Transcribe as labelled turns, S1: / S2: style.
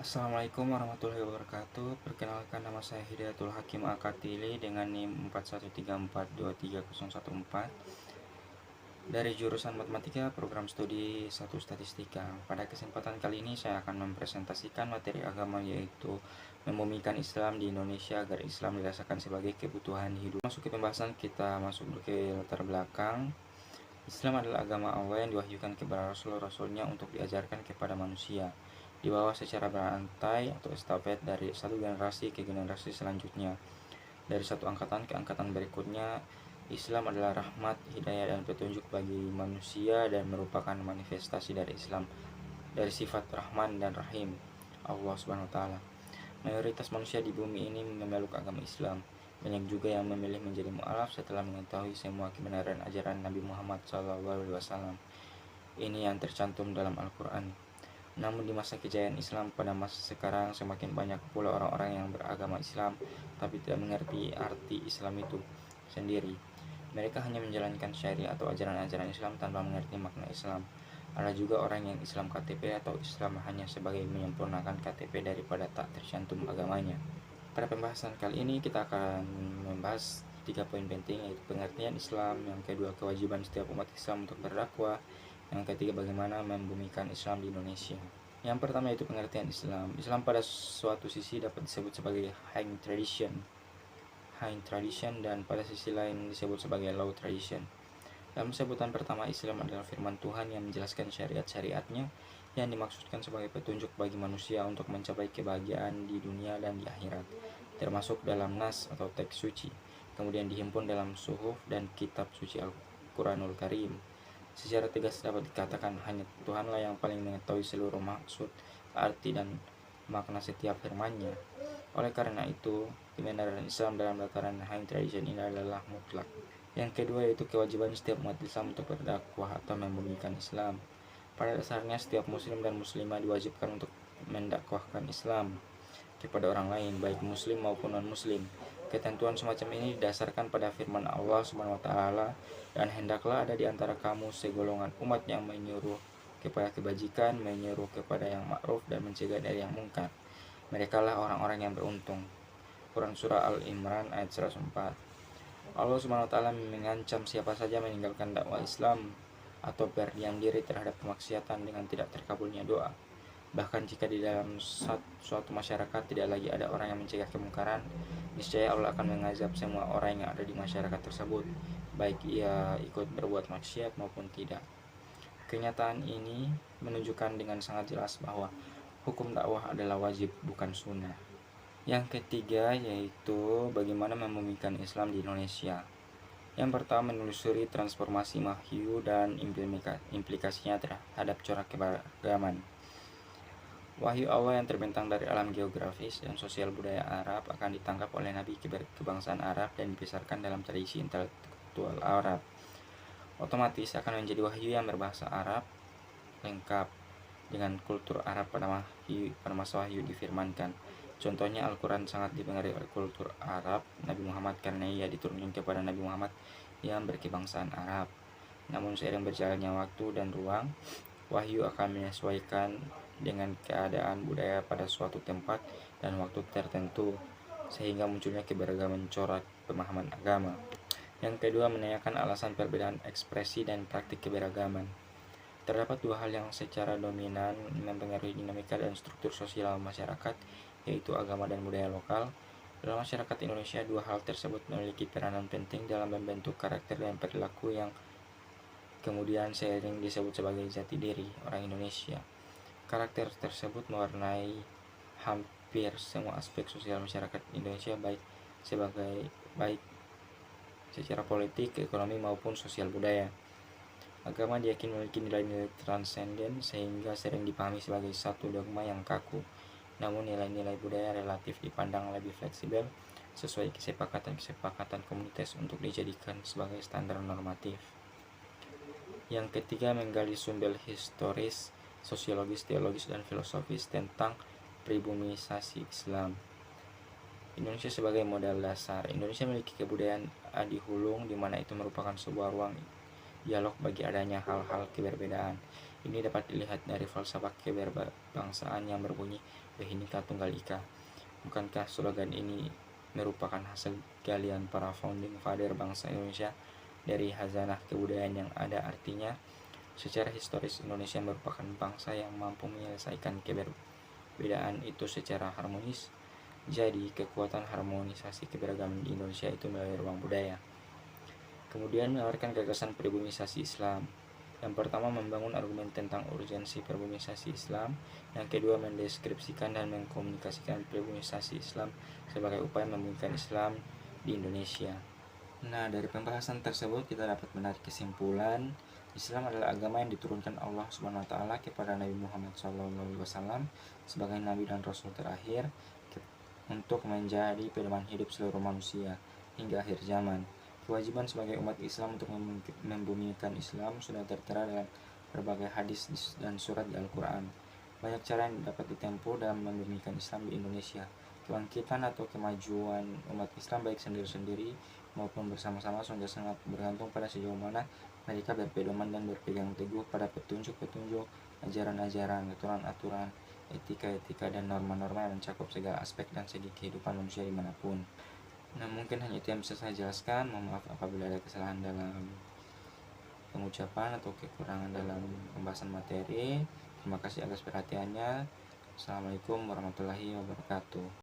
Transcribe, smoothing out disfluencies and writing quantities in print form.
S1: Assalamualaikum warahmatullahi wabarakatuh. Perkenalkan, nama saya Hidayatul Hakim Akatili dengan NIM 4134230014 dari jurusan Matematika Program Studi 1 Statistika. Pada kesempatan kali ini saya akan mempresentasikan materi agama, yaitu membumikan Islam di Indonesia agar Islam dirasakan sebagai kebutuhan hidup. Masuk ke pembahasan, kita masuk ke latar belakang. Islam adalah agama Allah yang diwahyukan kepada Rasul-Rasulnya untuk diajarkan kepada manusia, dibawa secara berantai atau estafet dari satu generasi ke generasi selanjutnya, dari satu angkatan ke angkatan berikutnya. Islam adalah rahmat, hidayah, dan petunjuk bagi manusia dan merupakan manifestasi dari Islam, dari sifat Rahman dan Rahim Allah Subhanahu wa taala. Mayoritas manusia di bumi ini memeluk agama Islam. Banyak juga yang memilih menjadi mu'alaf setelah mengetahui semua kebenaran ajaran Nabi Muhammad SAW. Ini yang tercantum dalam Al-Quran. Namun di masa kejayaan Islam pada masa sekarang, semakin banyak pula orang-orang yang beragama Islam tapi tidak mengerti arti Islam itu sendiri. Mereka hanya menjalankan syariat atau ajaran-ajaran Islam tanpa mengerti makna Islam. Ada juga orang yang Islam KTP atau Islam hanya sebagai menyempurnakan KTP daripada tak tercantum agamanya. Pada pembahasan kali ini kita akan membahas 3 poin penting, yaitu pengertian Islam, yang kedua kewajiban setiap umat Islam untuk berdakwah, yang ketiga bagaimana membumikan Islam di Indonesia. Yang pertama yaitu pengertian Islam. Islam pada suatu sisi dapat disebut sebagai high tradition dan pada sisi lain disebut sebagai low tradition. Dalam sebutan pertama, Islam adalah firman Tuhan yang menjelaskan syariat-syariatnya yang dimaksudkan sebagai petunjuk bagi manusia untuk mencapai kebahagiaan di dunia dan di akhirat, termasuk dalam nas atau teks suci, kemudian dihimpun dalam suhuf dan kitab suci Al-Quranul Karim. Secara tegas dapat dikatakan hanya Tuhanlah yang paling mengetahui seluruh maksud, arti, dan makna setiap firman-Nya. Oleh karena itu, kebenaran Islam dalam tataran high tradition ini adalah mutlak. Yang kedua yaitu kewajiban setiap umat Islam untuk berdakwah atau membumikan Islam. Pada dasarnya setiap muslim dan muslimah diwajibkan untuk mendakwahkan Islam kepada orang lain, baik muslim maupun non-muslim. Ketentuan semacam ini didasarkan pada firman Allah Subhanahu wa taala, dan hendaklah ada di antara kamu segolongan umat yang menyuruh kepada kebajikan, menyuruh kepada yang ma'ruf, dan mencegah dari yang mungkar. Merekalah orang-orang yang beruntung. Quran Surah Al-Imran ayat 104. Allah Subhanahu wa taala mengancam siapa saja meninggalkan dakwah Islam atau berdiam diri terhadap kemaksiatan dengan tidak terkabulnya doa. Bahkan jika di dalam suatu masyarakat tidak lagi ada orang yang mencegah kemungkaran, niscaya Allah akan mengazab semua orang yang ada di masyarakat tersebut, baik ia ikut berbuat maksiat maupun tidak. Kenyataan ini menunjukkan dengan sangat jelas bahwa hukum dakwah adalah wajib, bukan sunnah. Yang ketiga yaitu bagaimana membumikan Islam di Indonesia. Yang pertama, menelusuri transformasi wahyu dan implikasinya terhadap corak keberagaman. Wahyu Allah yang terbentang dari alam geografis dan sosial budaya Arab akan ditangkap oleh Nabi kebangsaan Arab dan dibesarkan dalam tradisi intelektual Arab. Otomatis akan menjadi wahyu yang berbahasa Arab, lengkap dengan kultur Arab pada masa wahyu difirmankan. Contohnya Al-Quran sangat dipengaruhi oleh kultur Arab Nabi Muhammad karena ia diturunkan kepada Nabi Muhammad yang berkebangsaan Arab. Namun seiring berjalannya waktu dan ruang, wahyu akan menyesuaikan dengan keadaan budaya pada suatu tempat dan waktu tertentu, sehingga munculnya keberagaman corak pemahaman agama. Yang kedua, menanyakan alasan perbedaan ekspresi dan praktik keberagaman. Terdapat dua hal yang secara dominan mempengaruhi dinamika dan struktur sosial masyarakat, yaitu agama dan budaya lokal. Dalam masyarakat Indonesia, dua hal tersebut memiliki peranan penting dalam membentuk karakter dan perilaku yang kemudian seiring disebut sebagai jati diri orang Indonesia. Karakter tersebut mewarnai hampir semua aspek sosial masyarakat Indonesia, baik secara politik, ekonomi, maupun sosial budaya. Agama diyakini memiliki nilai-nilai transenden sehingga sering dipahami sebagai satu dogma yang kaku. Namun nilai-nilai budaya relatif dipandang lebih fleksibel sesuai kesepakatan komunitas untuk dijadikan sebagai standar normatif. Yang ketiga, menggali sumber historis, sosiologis, teologis, dan filosofis tentang pribumisasi Islam. Indonesia sebagai modal dasar. Indonesia memiliki kebudayaan adihulung di mana itu merupakan sebuah ruang dialog bagi adanya hal-hal keberbedaan. Ini dapat dilihat dari falsafah keberbangsaan yang berbunyi Bhinneka Tunggal Ika. Bukankah slogan ini merupakan hasil galian para founding father bangsa Indonesia dari hazanah kebudayaan yang ada? Artinya, secara historis Indonesia merupakan bangsa yang mampu menyelesaikan keberbedaan itu secara harmonis. Jadi, kekuatan harmonisasi keberagaman di Indonesia itu melalui ruang budaya. Kemudian menawarkan gagasan pribumisasi Islam. Yang pertama, membangun argumen tentang urgensi pribumisasi Islam. Yang kedua, mendeskripsikan dan mengkomunikasikan pribumisasi Islam sebagai upaya membumikan Islam di Indonesia. Nah, dari pembahasan tersebut kita dapat menarik kesimpulan Islam adalah agama yang diturunkan Allah Subhanahu wa taala kepada Nabi Muhammad SAW sebagai nabi dan rasul terakhir untuk menjadi pedoman hidup seluruh manusia hingga akhir zaman. Kewajiban sebagai umat Islam untuk membumikan Islam sudah tertera dalam berbagai hadis dan surat di Al-Quran. Banyak cara yang dapat ditempuh dalam membumikan Islam di Indonesia. Kebangkitan atau kemajuan umat Islam baik sendiri-sendiri maupun bersama-sama sudah sangat bergantung pada sejauh mana mereka berpedoman dan berpegang teguh pada petunjuk-petunjuk, ajaran-ajaran, aturan-aturan, etika-etika, dan norma-norma yang mencakup segala aspek dan segi kehidupan manusia dimanapun. Nah, mungkin hanya itu yang bisa saya jelaskan. Mohon maaf apabila ada kesalahan dalam pengucapan atau kekurangan dalam pembahasan materi. Terima kasih atas perhatiannya. Assalamualaikum warahmatullahi wabarakatuh.